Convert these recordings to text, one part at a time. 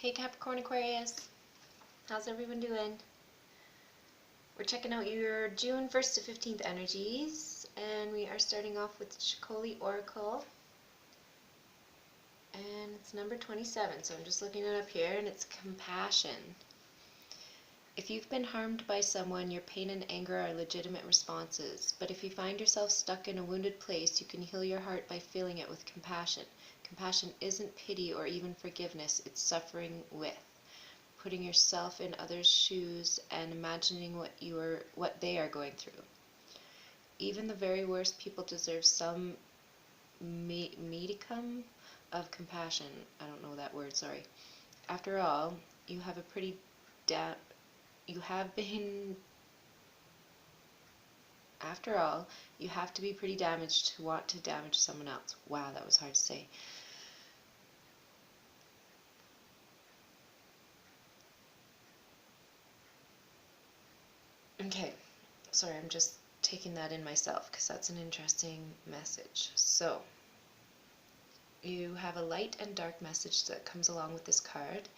Hey Capricorn, Aquarius, how's everyone doing? We're checking out your June 1st to 15th energies, and we are starting off with Shikoli Oracle, and it's number 27, so I'm just looking it up here, and it's compassion. If you've been harmed by someone, your pain and anger are legitimate responses, but if you find yourself stuck in a wounded place, you can heal your heart by filling it with compassion. Compassion isn't pity or even forgiveness, it's suffering with. Putting yourself in others' shoes and imagining what they are going through. Even the very worst people deserve some modicum of compassion. I don't know that word, sorry. After all, you have been after all, you have to be pretty damaged to want to damage someone else. Wow, that was hard to say. Okay, sorry, I'm just taking that in myself because that's an interesting message. So, you have a light and dark message that comes along with this card.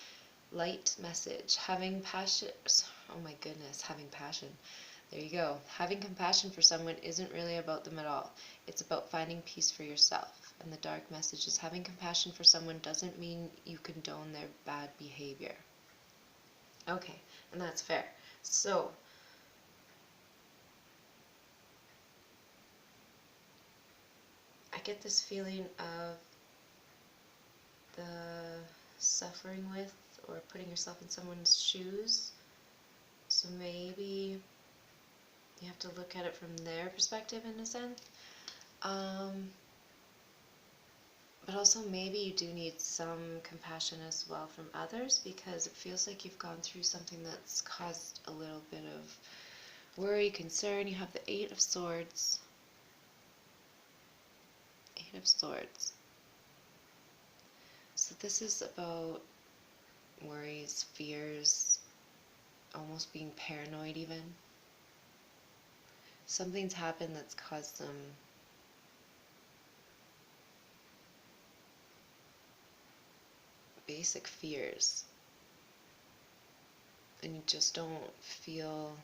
Light message, having passion, oh my goodness, having passion. There you go. Having compassion for someone isn't really about them at all. It's about finding peace for yourself. And the dark message is having compassion for someone doesn't mean you condone their bad behavior. Okay, and that's fair. So, I get this feeling of the suffering with or putting yourself in someone's shoes. So maybe you have to look at it from their perspective in a sense. But also maybe you do need some compassion as well from others, because it feels like you've gone through something that's caused a little bit of worry, concern. You have the Eight of Swords. Eight of Swords. So this is about worries, fears, almost being paranoid even. Something's happened that's caused some basic fears, and you just don't feel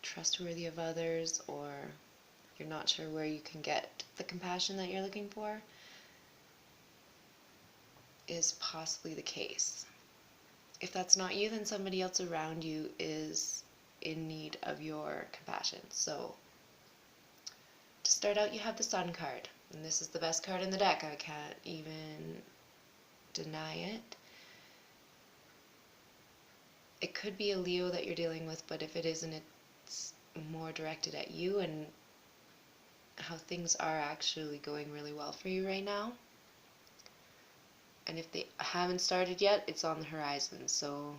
trustworthy of others, or you're not sure where you can get the compassion that you're looking for, is possibly the case. If that's not you, then somebody else around you is in need of your compassion. So to start out, you have the Sun card, and this is the best card in the deck. I can't even deny it. It could be a Leo that you're dealing with, but if it isn't, it's more directed at you and how things are actually going really well for you right now. And if they haven't started yet, it's on the horizon. So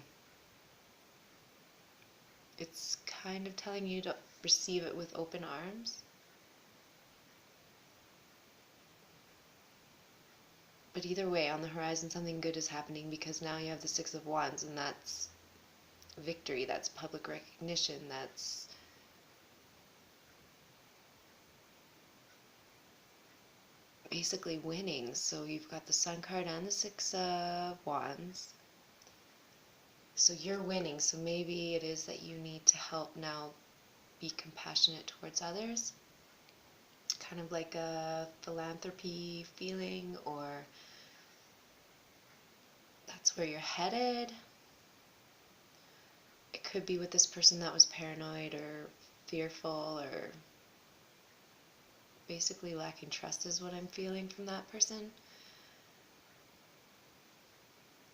it's kind of telling you to receive it with open arms. But either way, on the horizon, something good is happening, because now you have the Six of Wands, and that's victory, that's public recognition, that's basically winning. So you've got the Sun card and the Six of Wands. So you're winning, so maybe it is that you need to help now be compassionate towards others. Kind of like a philanthropy feeling, or that's where you're headed. It could be with this person that was paranoid or fearful, or basically lacking trust is what I'm feeling from that person.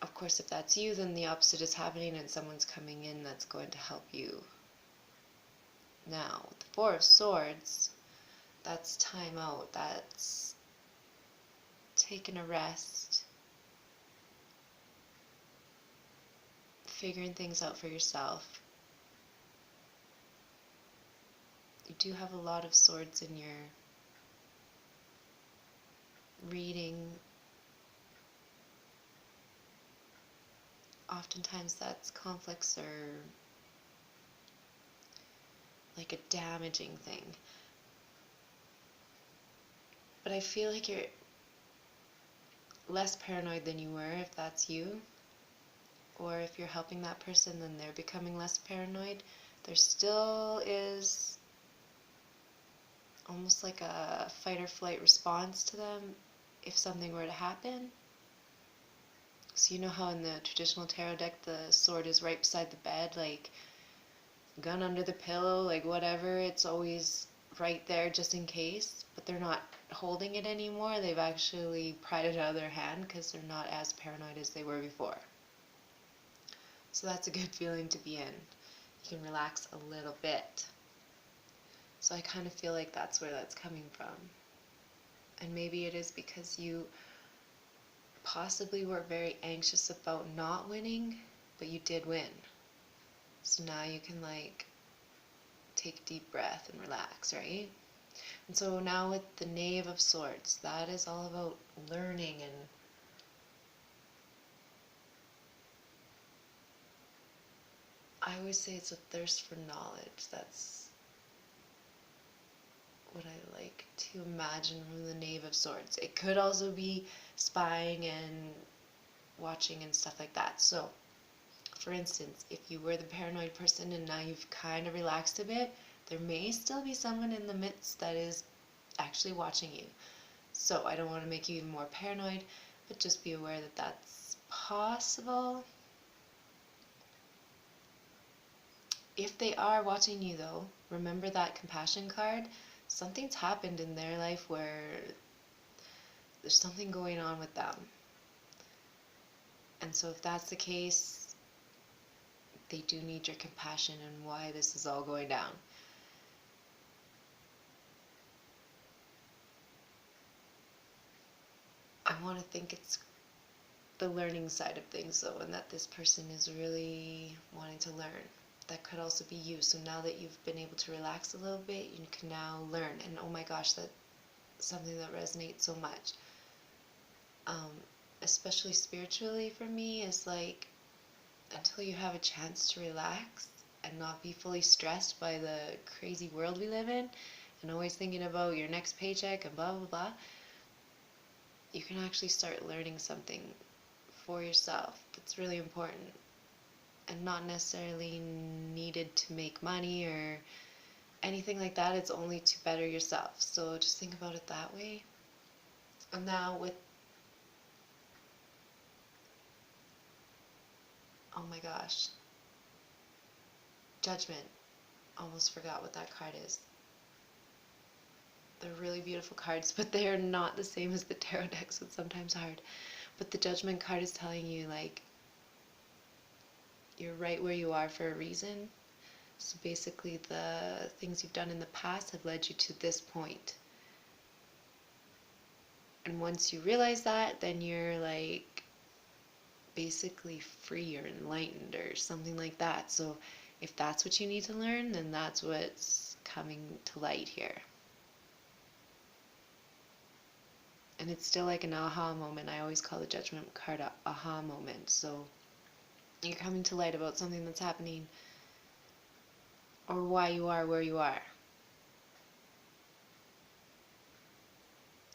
Of course, if that's you, then the opposite is happening and someone's coming in that's going to help you. Now, the Four of Swords, that's time out, that's taking a rest, figuring things out for yourself. You do have a lot of swords in your reading. Oftentimes that's conflicts or like a damaging thing. But I feel like you're less paranoid than you were, if that's you. or if you're helping that person, then they're becoming less paranoid, there still is almost like a fight or flight response to them if something were to happen. So you know how in the traditional tarot deck the sword is right beside the bed, like gun under the pillow, like whatever, it's always right there just in case, but they're not holding it anymore. They've actually pried it out of their hand because they're not as paranoid as they were before. So that's a good feeling to be in. You can relax a little bit. So I kind of feel like that's where that's coming from. And maybe it is because you possibly were very anxious about not winning, but you did win. So now you can like take a deep breath and relax, right? And so now with the Knave of Swords, that is all about learning, and I always say it's a thirst for knowledge. That's what I like to imagine from the Knave of Swords. It could also be spying and watching and stuff like that. So, for instance, if you were the paranoid person and now you've kind of relaxed a bit, there may still be someone in the midst that is actually watching you. So I don't want to make you even more paranoid, but just be aware that that's possible. If they are watching you though, remember that compassion card. Something's happened in their life where there's something going on with them. And so if that's the case, they do need your compassion and why this is all going down. I want to think it's the learning side of things though, and that this person is really wanting to learn. That could also be you. So now that you've been able to relax a little bit, you can now learn. And oh my gosh, that's something that resonates so much. Especially spiritually for me, is like until you have a chance to relax and not be fully stressed by the crazy world we live in and always thinking about your next paycheck and blah blah blah, you can actually start learning something for yourself that's really important and not necessarily needed to make money or anything like that. It's only to better yourself. So just think about it that way. And now with, oh my gosh, Judgment. Almost forgot what that card is. They're really beautiful cards, but they are not the same as the tarot deck, so it's sometimes hard. But the Judgment card is telling you, like, you're right where you are for a reason. So basically the things you've done in the past have led you to this point. And once you realize that, then you're like basically free or enlightened or something like that. So if that's what you need to learn, then that's what's coming to light here. And it's still like an aha moment. I always call the Judgment card a aha moment. So you're coming to light about something that's happening or why you are where you are.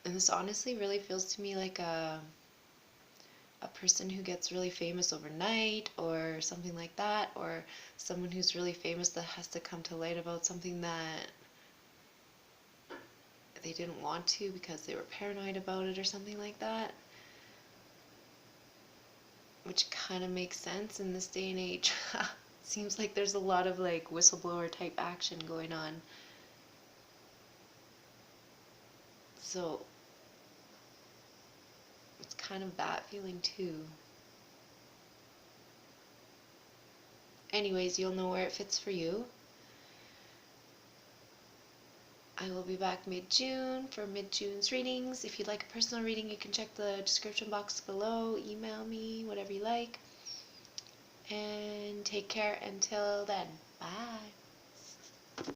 And this honestly really feels to me like a person who gets really famous overnight or something like that, or someone who's really famous that has to come to light about something that they didn't want to because they were paranoid about it or something like that, which kind of makes sense in this day and age. Seems like there's a lot of like whistleblower type action going on. So it's kind of that feeling too. Anyways, you'll know where it fits for you. I will be back mid-June for mid-June's readings. If you'd like a personal reading, you can check the description box below. Email me, whatever you like. And take care until then. Bye.